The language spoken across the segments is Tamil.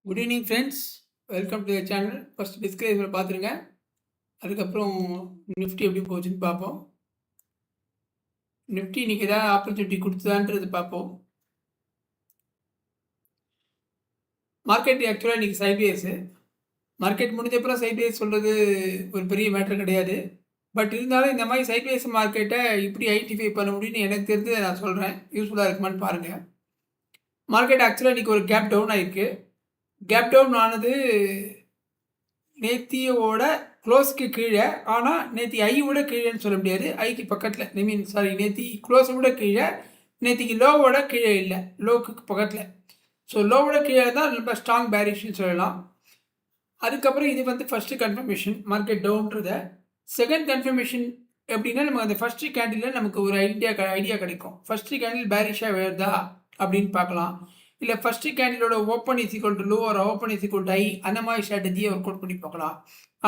Good evening friends, welcome to the channel. First டிஸ்கிரைபர் பார்த்துருங்க. அதுக்கப்புறம் நிஃப்டி எப்படி போச்சுன்னு பார்ப்போம். நிஃப்டி இன்னைக்கு ஏதாவது ஆப்பர்ச்சுனிட்டி கொடுத்துதான்றது பார்ப்போம். மார்க்கெட் ஆக்சுவலாக இன்றைக்கி சைட்வேஸு. மார்க்கெட் முடிஞ்சப்பறம் சைட்வேஸ் சொல்கிறது ஒரு பெரிய மேட்ரு கிடையாது. பட் இருந்தாலும் இந்த மாதிரி சைட்வேஸ் மார்க்கெட்டை இப்படி ஐடென்டிஃபை பண்ண முடியும்னு எனக்கு தெரிஞ்சு நான் சொல்கிறேன். யூஸ்ஃபுல்லாக இருக்குமான்னு பாருங்கள். மார்க்கெட் ஆக்சுவலாக இன்றைக்கி ஒரு கேப் டவுன் ஆகிருக்கு. கேப் டவுன் ஆனது நேத்தியோட க்ளோஸ்க்கு கீழே, ஆனால் நேத்தி ஐயோட கீழேன்னு சொல்ல முடியாது. ஐக்கு பக்கத்தில் நேத்தி க்ளோஸை விட கீழே, நேத்திக்கு லோவோட கீழே இல்லை, லோக்கு பக்கத்தில். ஸோ லோவோட கீழே தான் ரொம்ப ஸ்ட்ராங் பேரிஷ்னு சொல்லலாம். அதுக்கப்புறம் இது வந்து ஃபஸ்ட்டு கன்ஃபர்மேஷன் மார்க்கெட் டவுன்றதை. செகண்ட் கன்ஃபர்மேஷன் எப்படின்னா, நமக்கு அந்த ஃபஸ்ட்டு கேண்டிலில் நமக்கு ஒரு ஐடியா கிடைக்கும். ஃபஸ்ட்டு கேண்டில் பேரிஷாக வருதா அப்படின்னு பார்க்கலாம். இல்லை ஃபஸ்ட்டு கேண்டிலோட open is equal to low ஒரு open is equal to high, அந்த மாதிரி ஸ்ட்ராட்டஜியை ஒர்க் அவுட் பண்ணி பார்க்கலாம்.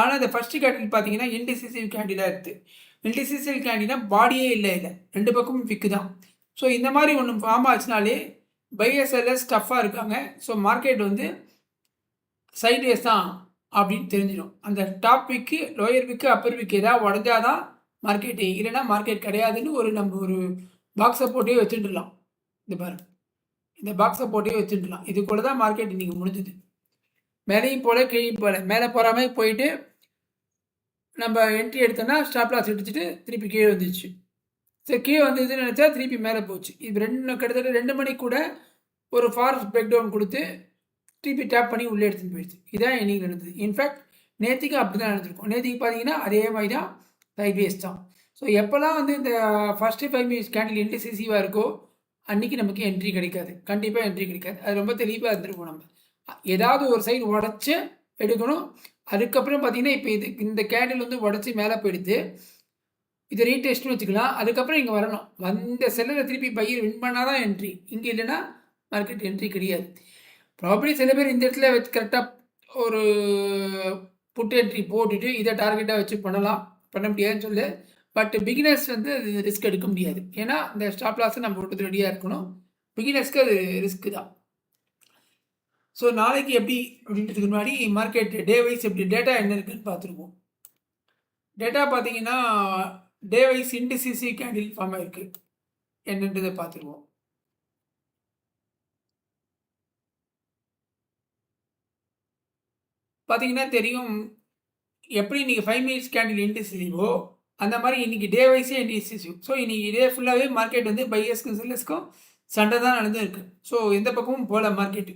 ஆனால் இந்த ஃபஸ்ட்டு கேண்டில் பார்த்தீங்கன்னா இன்டிசிசிவ் கேண்டிலாக இருக்குது. இன்டிசிசிவ் கேண்டில்னா பாடியே இல்லை, ரெண்டு பக்கமும் விக்கு தான். ஸோ இந்த மாதிரி ஒன்று ஃபார்ம் ஆச்சுனாலே பையர்ஸ் டஃப்பாக இருக்காங்க. ஸோ மார்க்கெட் வந்து சைட்வேஸ் தான் அப்படின்னு தெரிஞ்சிடும். அந்த டாப் விக்கு, லோயர் விக்கு, அப்பர் விக்கு ஏதாவது உடஞ்சாதான் மார்க்கெட்டு, இல்லைன்னா மார்க்கெட் கிடையாதுன்னு நம்ம ஒரு பாக்ஸை போட்டே வச்சுட்டுலாம். இந்த பாருங்க, இந்த பாக்ஸை போட்டே வச்சுட்டுலாம். இது கூட தான் மார்க்கெட் இன்றைக்கி முடிஞ்சுது. மேலேயும் போல கீழே போல, மேலே போகிற மாதிரி போயிட்டு நம்ம என்ட்ரி எடுத்தோன்னா ஸ்டாப் லாஸ் எடுத்துட்டு திருப்பி கீழே வந்துச்சு. சரி, கீழே வந்ததுன்னு நினச்சா திருப்பி மேலே போச்சு. இது கிட்டத்தட்ட 2 மணிக்கு கூட ஒரு ஃபாரஸ்ட் பிரேக் டவுன் கொடுத்து திருப்பி டேப் பண்ணி உள்ளே எடுத்துகிட்டு போயிடுச்சு. இதான் இன்னைக்கு நடந்தது. இன்ஃபேக்ட் நேற்றுக்கு அப்படி தான் நடந்திருக்கும். நேற்றுக்கு பார்த்தீங்கன்னா அதே மாதிரி தான் சைட்வேஸ் தான். ஸோ எப்போல்லாம் வந்து இந்த ஃபஸ்ட்டு 5 மினிட்ஸ் கேண்டில் இன்டிசிசிவாக இருக்கோ அன்றைக்கி நமக்கு என்ட்ரி கிடைக்காது, கண்டிப்பாக என்ட்ரி கிடைக்காது. அது ரொம்ப தெளிவாக இருந்திருக்கும். நம்ம ஏதாவது ஒரு சைடு உடச்சி எடுக்கணும். அதுக்கப்புறம் பார்த்தீங்கன்னா இப்போ இந்த கேண்டில் வந்து உடச்சி மேலே போயிடுது, இதை ரீடெஸ்ட்னு வச்சுக்கலாம். அதுக்கப்புறம் இங்கே வரணும், வந்த செல்லில் திருப்பி பையர் வின் பண்ணால் தான் என்ட்ரி. இங்கே இல்லைன்னா மார்க்கெட் என்ட்ரி கிடையாது. ப்ராபப்ளி சில பேர் இந்த இடத்துல வச்சு கரெக்டாக ஒரு புட் என்ட்ரி போட்டுட்டு இதை டார்கெட்டாக வச்சு பண்ண முடியாதுன்னு சொல்லு. பட் பிகினர்ஸ் வந்து அது ரிஸ்க் எடுக்க முடியாது. ஏன்னா இந்த ஸ்டாப் லாஸை நம்ம விட்டு ரெடியாக இருக்கணும். பிகினர்ஸ்க்கு அது ரிஸ்க்கு தான். ஸோ நாளைக்கு எப்படி அப்படின்றதுக்கு முன்னாடி மார்க்கெட் டே வைஸ் எப்படி டேட்டா என்ன இருக்குன்னு பார்த்துருவோம். டேட்டா பார்த்தீங்கன்னா டே வைஸ் இன்டிசிசி கேண்டில் ஃபார்ம் ஆயிருக்கு, என்னன்றதை பார்த்துருவோம். பார்த்தீங்கன்னா தெரியும், எப்படி இன்றைக்கி 5 மினிட்ஸ் கேண்டில் இன்டிசிசிவோ அந்த மாதிரி இன்றைக்கி டே வைஸே இன்டிசிசிவ். ஸோ இன்றைக்கி டே ஃபுல்லாகவே மார்க்கெட் வந்து பையர்ஸ்க்கும் செல்லர்ஸ்க்கும் சண்டை தான் நடந்துருக்கு. ஸோ எந்த பக்கமும் போகல மார்க்கெட்டு.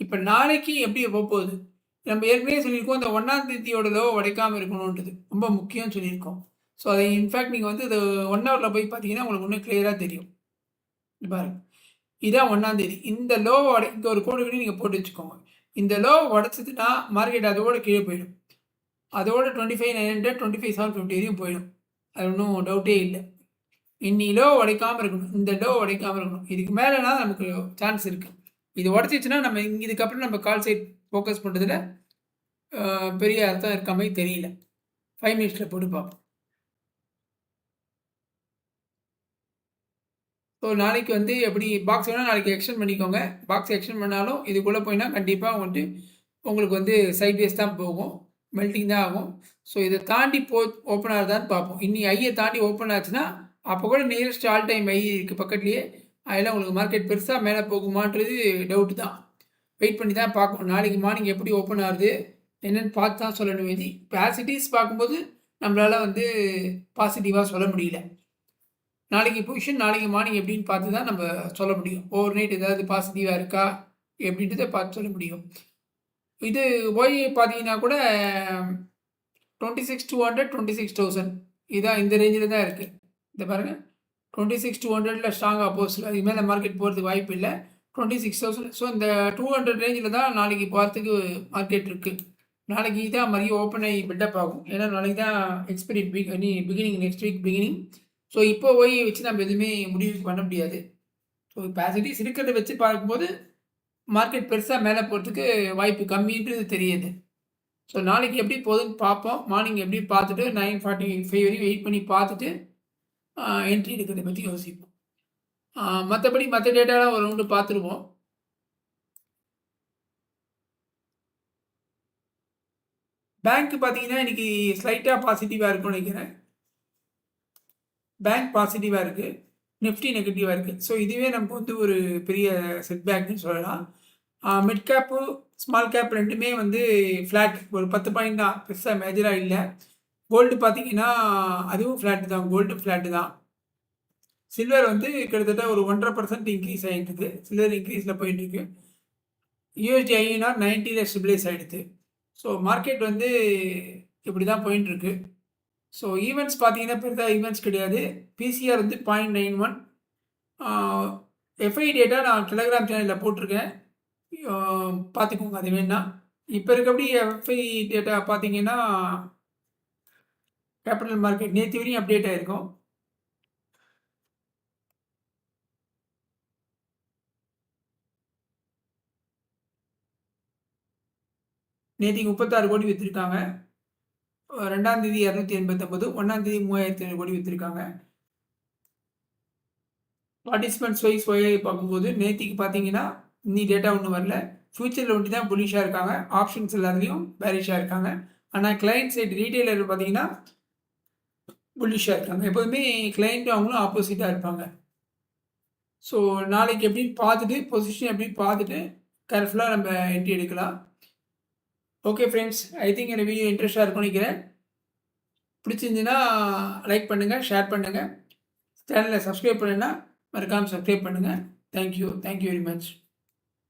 இப்போ நாளைக்கு எப்படி போகுது, நம்ம ஏற்கனவே சொல்லியிருக்கோம், இந்த 1ஆம் தேதியோட லோ உடைக்காமல் இருக்கணுன்றது ரொம்ப முக்கியம்னு சொல்லியிருக்கோம். ஸோ அதை இன்ஃபேக்ட் நீங்கள் வந்து இது 1 ஹவரில் போய் பார்த்தீங்கன்னா உங்களுக்கு இன்னும் கிளியராக தெரியும். பாருங்க, இதான் 1ஆம் தேதி. இந்த லோவை இங்கே ஒரு கோடு கட்டி நீங்கள் போட்டு வச்சுக்கோங்க. இந்த லோ உடச்சதுன்னா மார்க்கெட் அதோட கீழே போயிடும். அதோட 25,900 25,750 வரையும் போயிடும். அது ஒன்றும் டவுட்டே இல்லை. இன்னி லோ உடைக்காமல் இருக்கணும், இந்த லோ உடைக்காமல் இருக்கணும். இதுக்கு மேலேனா நமக்கு சான்ஸ் இருக்குது. இது உடச்சிச்சுன்னா நம்ம இதுக்கப்புறம் நம்ம கால் சைட் ஃபோக்கஸ் பண்ணுறதுல பெரிய அர்த்தம் இருக்க மாதிரி தெரியல. 5 மினிட்ஸில் போட்டு பார்ப்போம். ஸோ நாளைக்கு வந்து எப்படி பாக்ஸ் வேணால் நாளைக்கு எக்ஸ்டெண்ட் பண்ணிக்கோங்க. பாக்ஸ் எக்ஸ்டெண்ட் பண்ணாலும் இதுக்குள்ளே போயினா கண்டிப்பாக உங்களுக்கு வந்து சைட்வேஸ் தான் போகும், மெல்ட்டிங் தான் ஆகும். ஸோ இதை தாண்டி ஓப்பன் ஆகுதான்னு பார்ப்போம். இன்னி ஐயை தாண்டி ஓப்பன் ஆச்சுன்னா அப்போ கூட நியரஸ்ட் ஆல் டைம் ஐ இருக்குது பக்கத்துலேயே. அதெல்லாம் உங்களுக்கு மார்க்கெட் பெருசாக மேலே போகுமான்றது டவுட்டு தான். வெயிட் பண்ணி தான் பார்க்கணும். நாளைக்கு மார்னிங் எப்படி ஓப்பன் ஆகுது என்னென்னு பார்த்து தான் சொல்லணும். இது பாசிட்டிவ்ஸ் பார்க்கும்போது நம்மளால் வந்து பாசிட்டிவாக சொல்ல முடியல. நாளைக்கு பொசிஷன் நாளைக்கு மார்னிங் எப்படின்னு பார்த்து தான் நம்ம சொல்ல முடியும். ஓவர் நைட் ஏதாவது பாசிட்டிவாக இருக்கா எப்படின்றத பார்த்து சொல்ல முடியும். இது போய் பார்த்தீங்கன்னா கூட 26,200 26,000 இதான் இந்த ரேஞ்சில் தான் இருக்குது. இதை பாருங்கள், 26,200 ஸ்ட்ராங்காக அப்போசில் அதுக்கு மேலே மார்க்கெட் போகிறதுக்கு வாய்ப்பு இல்லை. 26,000. ஸோ இந்த 200 ரேஞ்சில் தான் நாளைக்கு போகிறதுக்கு மார்க்கெட் இருக்குது. நாளைக்கு தான் மறுபடியும் ஓப்பன் ஆகி பில்டப் ஆகும். ஏன்னா நாளைக்கு தான் expiry beginning, next week beginning. So இப்போ போய் வச்சு நம்ம எதுவுமே முடிவு பண்ண முடியாது. ஸோ பாசிட்டிவ்ஸ் இருக்கிறத வச்சு பார்க்கும்போது மார்க்கெட் பெருசாக மேலே போகிறதுக்கு வாய்ப்பு கம்மின்றது தெரியுது. ஸோ நாளைக்கு எப்படி போகுதுன்னு பார்ப்போம். மார்னிங் எப்படி பார்த்துட்டு 9:45 வரையும் வெயிட் பண்ணி பார்த்துட்டு என்ட்ரி எடுக்கிறத பற்றி யோசிப்போம். மற்றபடி மற்ற டேட்டாலாம் ஒரு ரவுண்டு பார்த்துருவோம். பேங்க் பார்த்தீங்கன்னா, இன்னைக்கு ஸ்லைட்டா பாசிட்டிவா இருக்கும்னு நினைக்கிறேன். பேங்க் பாசிட்டிவா இருக்கு. நிஃப்டி நெகட்டிவா இருக்கு. ஸோ இதுவே நமக்கு வந்து ஒரு பெரிய செட்பேக்ன்னு சொல்லலாம். மிட் கேப்பு, ஸ்மால் கேப் 2மே வந்து ஃப்ளாட். ஒரு 10 பாயிண்ட் தான். பெருசா மேஜரா இல்ல. கோல்டு பார்த்தீங்கன்னா, அதுவும் ஃப்ளாட் தான். கோல்டும் ஃப்ளாட் தான். சில்வர் வந்து கிட்டத்தட்ட ஒரு 1.5% இன்க்ரீஸ் ஆயிட்டு இருக்கு. சில்வர் இன்க்ரீஸ்ல போயிட்டு இருக்கு. யுஎஸ்டி ஐஎன்ஆர் 90ல ஸ்டெபிலைஸ் ஆயிடுச்சு. ஸோ மார்க்கெட் வந்து இப்படி தான் போயிட்டு இருக்கு. ஸோ ஈவெண்ட்ஸ் பார்த்தீங்கன்னா, பெரிதா ஈவெண்ட்ஸ் கிடையாது. பிசிஆர் வந்து 0.91. எஃப்ஐ டேட்டா நான் டெலகிராம் சேனல்ல போட்டிருக்கேன். ஆ பார்த்துக்கோங்க அது வேணுனா. இப்ப இருக்கபடி எஃப்ஐ டேட்டா பார்த்தீங்கன்னா, கேப்பிட்டல் மார்க்கெட் நேத்து வரையும் அப்டேட் ஆயிருக்கும். நேத்திக்கு 36 கோடி வித்திருக்காங்க. 2ஆம் தேதி 289, 1ஆம் தேதி 3700 கோடி வித்திருக்காங்க. பார்ட்டிசிபென்ட்ஸ் வைஸ் பார்க்கும்போது நேத்திக்கு பார்த்தீங்கன்னா, இன்னி டேட்டா ஒண்ணும் வரல. ஃபியூச்சர்ல ஒண்டி தான் புல்லிஷா இருக்காங்க. ஆப்ஷன்ஸ் எல்லாத்துலயும் பேரிஷா இருக்காங்க. ஆனா கிளையன்ட் சைடு ரீட்டெய்லர் பார்த்தீங்கன்னா, புல்லிஷா இருக்காங்க. எப்போதுமே கிளையன்ட்டும் அவங்களும் ஆப்போசிட்டா இருப்பாங்க. ஸோ நாளைக்கு எப்படின்னு பார்த்துட்டு, பொசிஷன் எப்படின்னு பார்த்துட்டு, கேர்ஃபுல்லா நம்ம என்ட்ரி எடுக்கலாம். Okay friends. ஐ திங்க் இந்த வீடியோ இன்ட்ரெஸ்ட்டா இருக்கும்னு நினைக்கிறேன். பிடிச்சிருந்துச்சுன்னா லைக் பண்ணுங்க, ஷேர் பண்ணுங்க. சேனலை சப்ஸ்கிரைப் பண்ணலைன்னா மறக்காம சப்ஸ்கிரைப் பண்ணுங்க. Thank you very much.